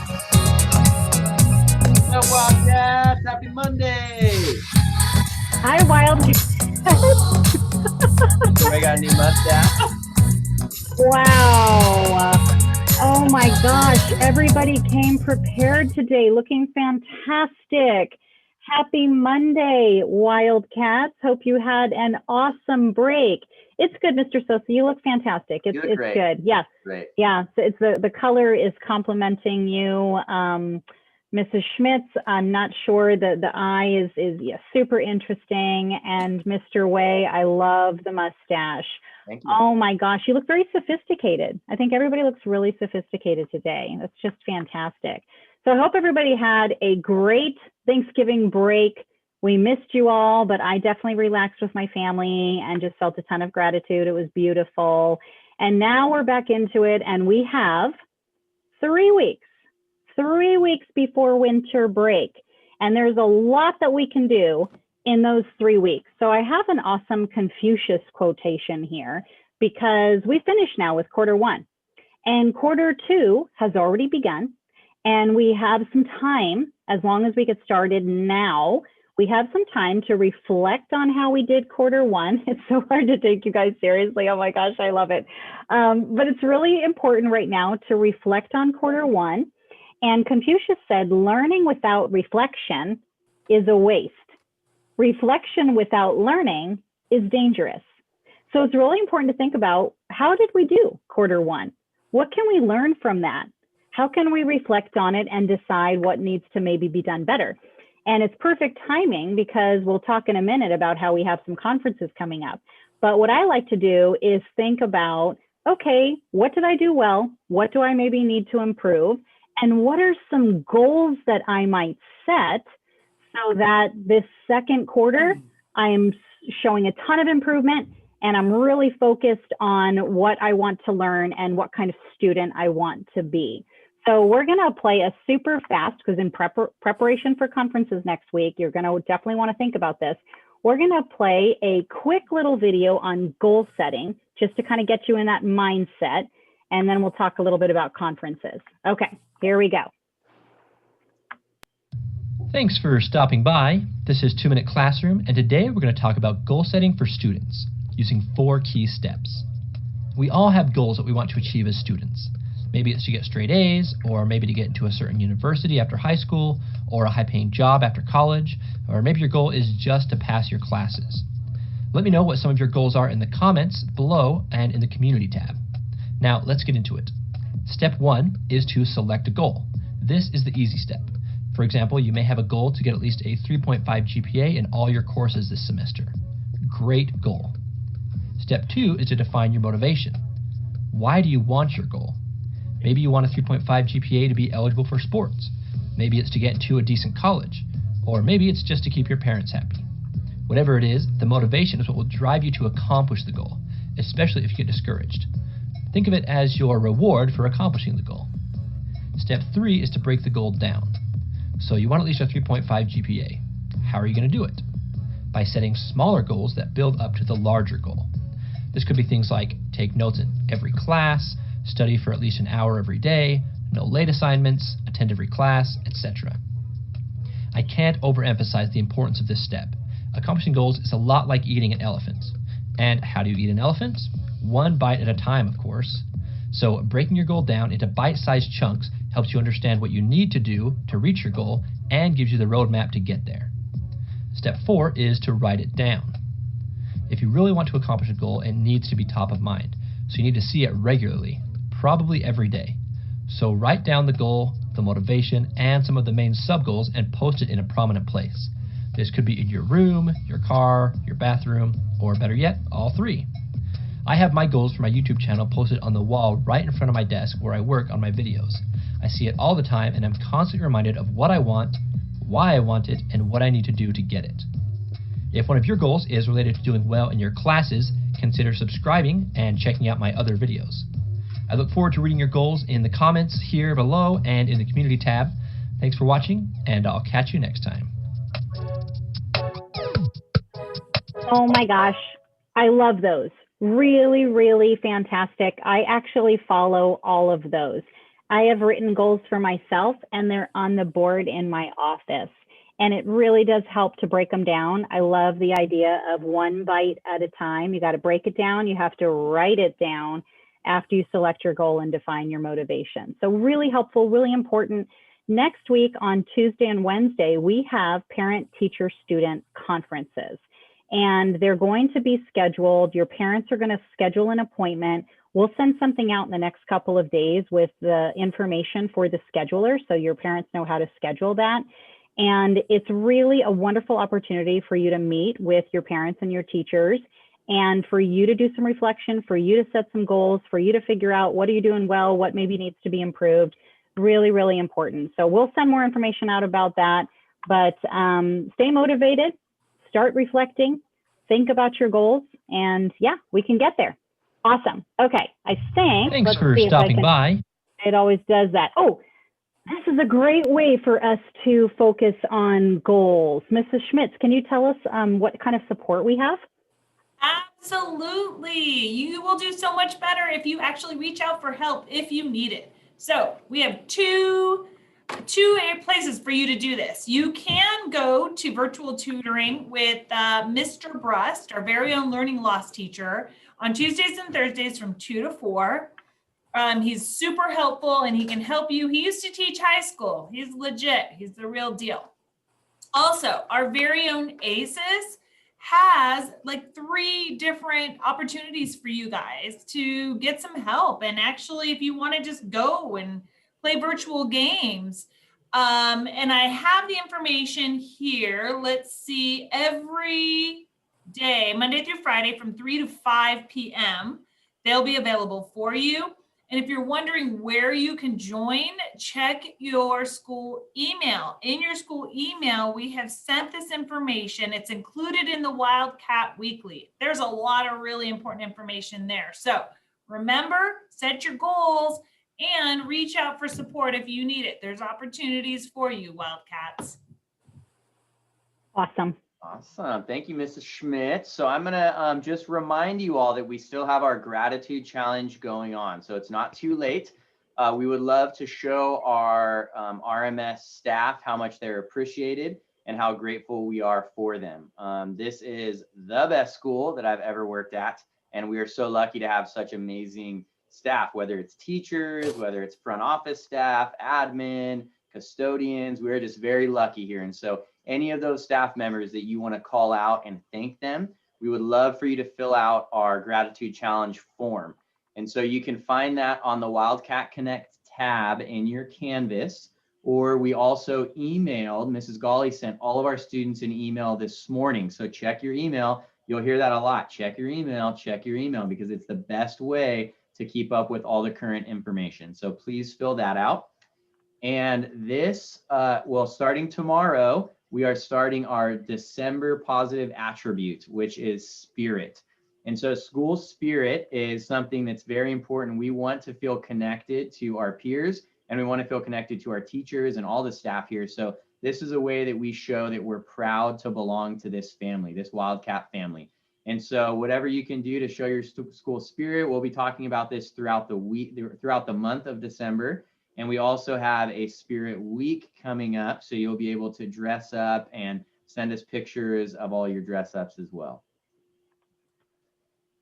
What's up, Wildcats? Happy Monday! Hi, Wildcats. I got a new mustache. Wow. Oh my gosh, everybody came prepared today, looking fantastic. Happy Monday, Wildcats. Hope you had an awesome break. It's good, Mr. Sosa. You look fantastic. You look great. Good. Yes. Great. Yeah. So it's the color is complimenting you. Mrs. Schmitz, I'm not sure the eye is super interesting. And Mr. Way, I love the mustache. Thank you. Oh my gosh, you look very sophisticated. I think everybody looks really sophisticated today. That's just fantastic. So I hope everybody had a great Thanksgiving break. We missed you all, but I definitely relaxed with my family and just felt a ton of gratitude. It was beautiful. And now we're back into it, and we have 3 weeks before winter break. And there's a lot that we can do in those 3 weeks. So I have an awesome Confucius quotation here because we finished now with quarter one. And quarter two has already begun. And we have some time, as long as we get started now, we have some time to reflect on how we did quarter one. It's so hard to take you guys seriously. Oh my gosh, I love it. But it's really important right now to reflect on quarter one. And Confucius said, learning without reflection is a waste. Reflection without learning is dangerous. So it's really important to think about, how did we do quarter one? What can we learn from that? How can we reflect on it and decide what needs to maybe be done better? And it's perfect timing because we'll talk in a minute about how we have some conferences coming up. But what I like to do is think about, okay, what did I do well? What do I maybe need to improve? And what are some goals that I might set so that this second quarter, I am showing a ton of improvement and I'm really focused on what I want to learn and what kind of student I want to be. So we're going to play a super fast, because in preparation for conferences next week, you're going to definitely want to think about this. We're going to play a quick little video on goal setting, just to kind of get you in that mindset. And then we'll talk a little bit about conferences. Okay, here we go. Thanks for stopping by. This is 2 Minute Classroom, and today we're going to talk about goal setting for students using 4 key steps. We all have goals that we want to achieve as students. Maybe it's to get straight A's, or maybe to get into a certain university after high school, or a high-paying job after college, or maybe your goal is just to pass your classes. Let me know what some of your goals are in the comments below and in the community tab. Now let's get into it. Step 1 is to select a goal. This is the easy step. For example, you may have a goal to get at least a 3.5 GPA in all your courses this semester. Great goal. Step 2 is to define your motivation. Why do you want your goal? Maybe you want a 3.5 GPA to be eligible for sports. Maybe it's to get into a decent college. Or maybe it's just to keep your parents happy. Whatever it is, the motivation is what will drive you to accomplish the goal, especially if you get discouraged. Think of it as your reward for accomplishing the goal. Step 3 is to break the goal down. So you want at least a 3.5 GPA. How are you going to do it? By setting smaller goals that build up to the larger goal. This could be things like take notes in every class, study for at least an hour every day, no late assignments, attend every class, etc. I can't overemphasize the importance of this step. Accomplishing goals is a lot like eating an elephant. And how do you eat an elephant? 1 bite at a time, of course. So breaking your goal down into bite-sized chunks helps you understand what you need to do to reach your goal and gives you the roadmap to get there. Step 4 is to write it down. If you really want to accomplish a goal, it needs to be top of mind. So you need to see it regularly, probably every day. So write down the goal, the motivation, and some of the main sub-goals and post it in a prominent place. This could be in your room, your car, your bathroom, or better yet, all 3. I have my goals for my YouTube channel posted on the wall right in front of my desk where I work on my videos. I see it all the time and I'm constantly reminded of what I want, why I want it, and what I need to do to get it. If one of your goals is related to doing well in your classes, consider subscribing and checking out my other videos. I look forward to reading your goals in the comments here below and in the community tab. Thanks for watching, and I'll catch you next time. Oh my gosh, I love those. Really, really fantastic. I actually follow all of those. I have written goals for myself, and they're on the board in my office. And it really does help to break them down. I love the idea of one bite at a time. You got to break it down. You have to write it down after you select your goal and define your motivation. So really helpful, really important. Next week on Tuesday and Wednesday, we have parent, teacher, student conferences. And they're going to be scheduled. Your parents are going to schedule an appointment. We'll send something out in the next couple of days with the information for the scheduler, so your parents know how to schedule that. And it's really a wonderful opportunity for you to meet with your parents and your teachers, and for you to do some reflection, for you to set some goals, for you to figure out what are you doing well, what maybe needs to be improved. Really, really important. So we'll send more information out about that, but stay motivated, start reflecting, think about your goals, and yeah, we can get there. Awesome. Okay, I think. Thanks for stopping by. It always does that. Oh, this is a great way for us to focus on goals. Mrs. Schmitz, can you tell us what kind of support we have? Absolutely. You will do so much better if you actually reach out for help if you need it. So we have two places for you to do this. You can go to virtual tutoring with Mr. Brust, our very own learning loss teacher, on Tuesdays and Thursdays from 2 to 4. He's super helpful and he can help you. He used to teach high school. He's legit. He's the real deal. Also, our very own ACES has like 3 different opportunities for you guys to get some help. And actually, if you want to just go and play virtual games, and I have the information here. Let's see, every day, Monday through Friday from 3 to 5 p.m., they'll be available for you. And if you're wondering where you can join, check your school email. In your school email, we have sent this information. It's included in the Wildcat Weekly. There's a lot of really important information there. So remember, set your goals and reach out for support if you need it. There's opportunities for you, Wildcats. Awesome. Awesome. Thank you, Mrs. Schmidt. So I'm going to just remind you all that we still have our gratitude challenge going on. So it's not too late. We would love to show our RMS staff how much they're appreciated and how grateful we are for them. This is the best school that I've ever worked at, and we are so lucky to have such amazing staff, whether it's teachers, whether it's front office staff, admin, custodians. We're just very lucky here. And so any of those staff members that you want to call out and thank them, we would love for you to fill out our gratitude challenge form. And so you can find that on the Wildcat Connect tab in your Canvas, or we also emailed, Mrs. Gawley sent all of our students an email this morning. So check your email. You'll hear that a lot. Check your email, because it's the best way to keep up with all the current information. So please fill that out. And this, well, starting tomorrow, we are starting our December positive attribute, which is spirit. And so school spirit is something that's very important. We want to feel connected to our peers, and we want to feel connected to our teachers and all the staff here. So this is a way that we show that we're proud to belong to this family, this Wildcat family. And so whatever you can do to show your school spirit, we'll be talking about this throughout the week, throughout the month of December. And we also have a Spirit Week coming up, so you'll be able to dress up and send us pictures of all your dress ups as well.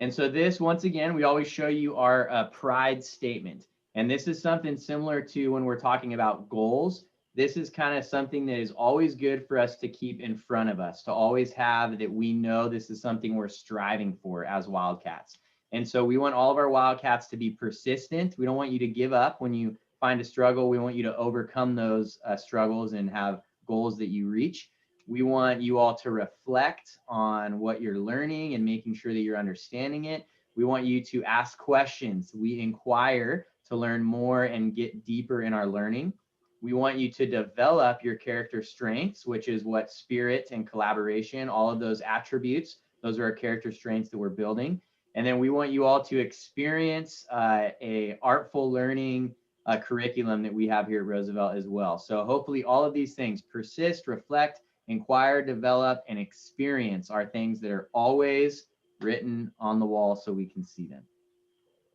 And so this, once again, we always show you our pride statement. And this is something similar to when we're talking about goals. This is kind of something that is always good for us to keep in front of us, to always have that we know this is something we're striving for as Wildcats. And so we want all of our Wildcats to be persistent. We don't want you to give up when you find a struggle. We want you to overcome those struggles and have goals that you reach. We want you all to reflect on what you're learning and making sure that you're understanding it. We want you to ask questions. We inquire to learn more and get deeper in our learning. We want you to develop your character strengths, which is what spirit and collaboration, all of those attributes, those are our character strengths that we're building. And then we want you all to experience a artful learning curriculum that we have here at Roosevelt as well. So hopefully all of these things, persist, reflect, inquire, develop, and experience, are things that are always written on the wall so we can see them.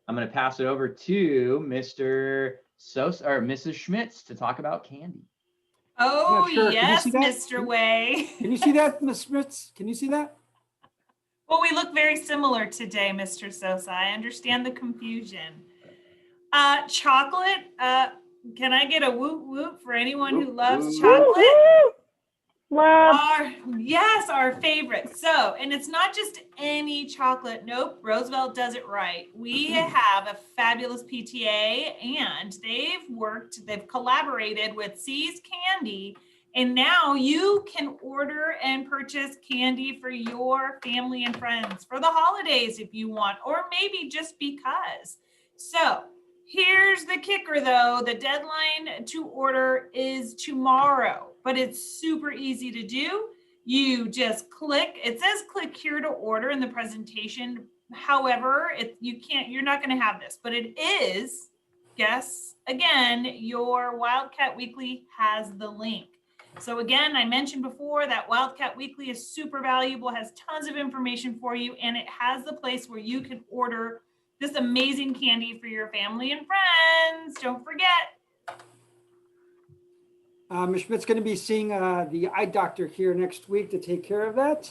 I'm going to pass it over to Mr. Mrs. Schmitz to talk about candy. Oh, Yeah, sure. Can you yes, see that? Mr. Way. Can you see that, Ms. Schmitz? Can you see that? Well, we look very similar today, Mr. Sosa. I understand the confusion. Chocolate. Can I get a whoop whoop for anyone who loves Whoop, chocolate? Love. Our favorite. So, and it's not just any chocolate. Nope, Roosevelt does it right. We have a fabulous PTA, and they've collaborated with C's Candy, and now you can order and purchase candy for your family and friends for the holidays if you want, or maybe just because. So, here's the kicker though, the deadline to order is tomorrow, but it's super easy to do. You just click, it says click here to order in the presentation. However, you're not gonna have this, but it is, guess again, your Wildcat Weekly has the link. So again, I mentioned before that Wildcat Weekly is super valuable, has tons of information for you, and it has the place where you can order this amazing candy for your family and friends. Don't forget. Ms. Schmidt's going to be seeing the eye doctor here next week to take care of that.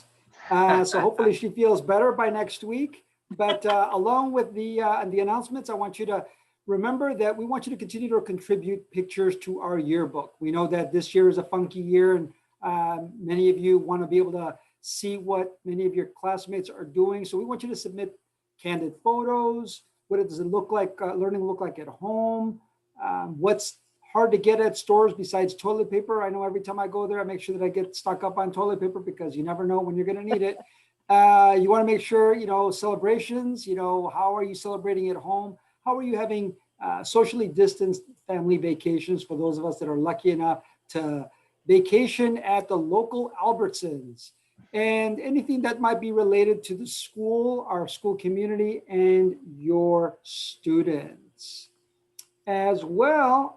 So hopefully she feels better by next week. But along with the announcements, I want you to remember that we want you to continue to contribute pictures to our yearbook. We know that this year is a funky year, and many of you want to be able to see what many of your classmates are doing. So we want you to submit candid photos. What does it look like, learning look like at home? What's hard to get at stores besides toilet paper? I know every time I go there, I make sure that I get stocked up on toilet paper because you never know when you're gonna need it. You wanna make sure, celebrations, how are you celebrating at home? How are you having socially distanced family vacations for those of us that are lucky enough to vacation at the local Albertsons? And anything that might be related to the school, our school community, and your students. As well,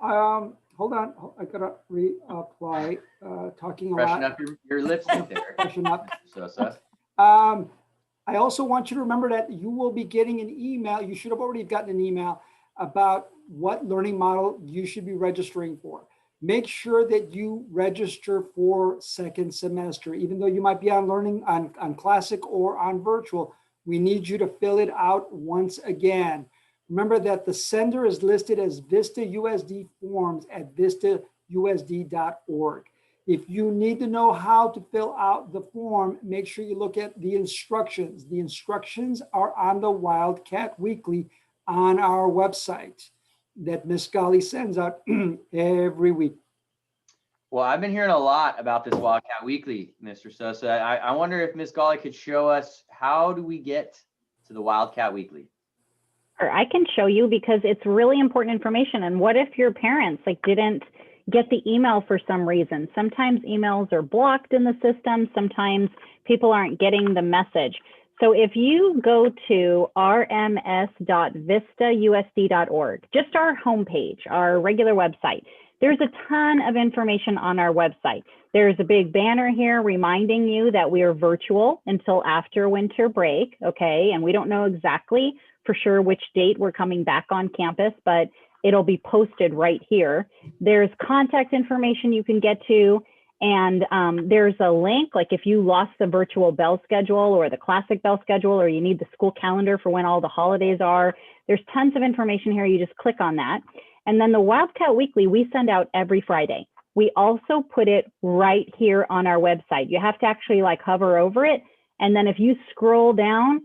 hold on, I gotta reapply, talking a Freshen lot. up your lipstick there. Freshen up. Sosa. I also want you to remember that you will be getting an email. You should have already gotten an email about what learning model you should be registering for. Make sure that you register for second semester. Even though you might be on learning on classic or on virtual, we need you to fill it out once again. Remember that the sender is listed as Vista USD forms at vistausd.org. If you need to know how to fill out the form, make sure you look at the instructions. The instructions are on the Wildcat Weekly on our website that Miss Golly sends out every week. Well, I've been hearing a lot about this Wildcat Weekly, Mr. Sosa. I wonder if Miss Golly could show us, how do we get to the Wildcat Weekly? I can show you because it's really important information. And what if your parents didn't get the email for some reason? Sometimes emails are blocked in the system. Sometimes people aren't getting the message. So if you go to rms.vistausd.org, just our homepage, our regular website, there's a ton of information on our website. There's a big banner here reminding you that we are virtual until after winter break, okay? And we don't know exactly for sure which date we're coming back on campus, but it'll be posted right here. There's contact information you can get to, and there's a link, like if you lost the virtual bell schedule or the classic bell schedule, or you need the school calendar for when all the holidays are, there's tons of information here. You just click on that. And then the Wildcat Weekly, we send out every Friday. We also put it right here on our website. You have to actually hover over it. And then if you scroll down,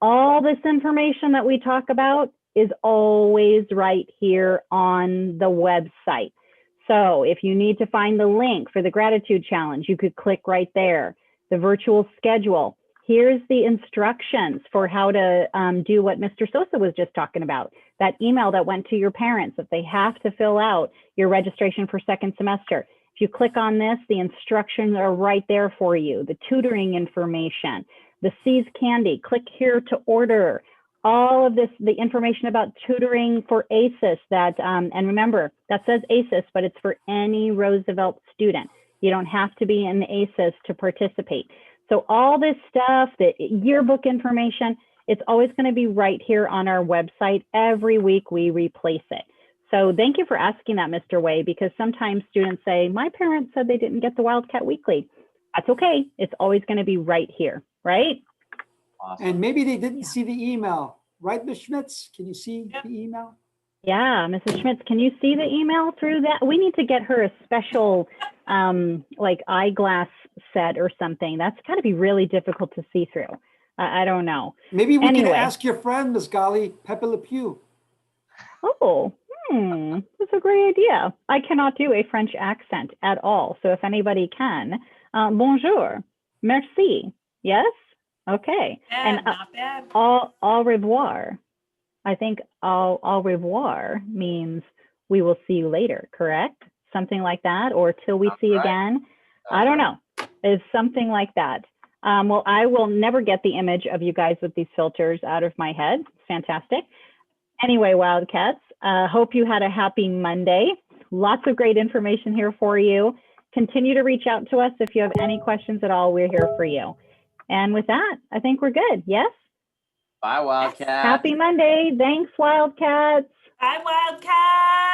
all this information that we talk about is always right here on the website. So if you need to find the link for the gratitude challenge, you could click right there. The virtual schedule. Here's the instructions for how to do what Mr. Sosa was just talking about. That email that went to your parents that they have to fill out your registration for second semester. If you click on this, the instructions are right there for you. The tutoring information, the C's Candy, click here to order. All of this, the information about tutoring for ACES that, and remember, that says ACES, but it's for any Roosevelt student. You don't have to be in ACES to participate. So all this stuff, the yearbook information, it's always going to be right here on our website. Every week we replace it. So thank you for asking that, Mr. Way, because sometimes students say, my parents said they didn't get the Wildcat Weekly. That's okay. It's always going to be right here, right? Awesome. And maybe they didn't see the email, right, Ms. Schmitz? Can you see the email? Yeah, Mrs. Schmitz, can you see the email through that? We need to get her a special like eyeglass set or something. That's got to be really difficult to see through. I don't know. Maybe we Anyway. can ask your friend, Ms. Gali, Pepe Le Pew. Oh, that's a great idea. I cannot do a French accent at all. So if anybody can, bonjour, merci, yes? Okay. Bad, And not bad. au revoir. I think au revoir means we will see you later, correct? Something like that, or till we see again. I don't know. It's something like that. Well, I will never get the image of you guys with these filters out of my head. Fantastic. Anyway, Wildcats, hope you had a happy Monday. Lots of great information here for you. Continue to reach out to us if you have any questions at all. We're here for you. And with that, I think we're good. Yes? Bye, Wildcat. Happy Monday. Thanks, Wildcats. Bye, Wildcat.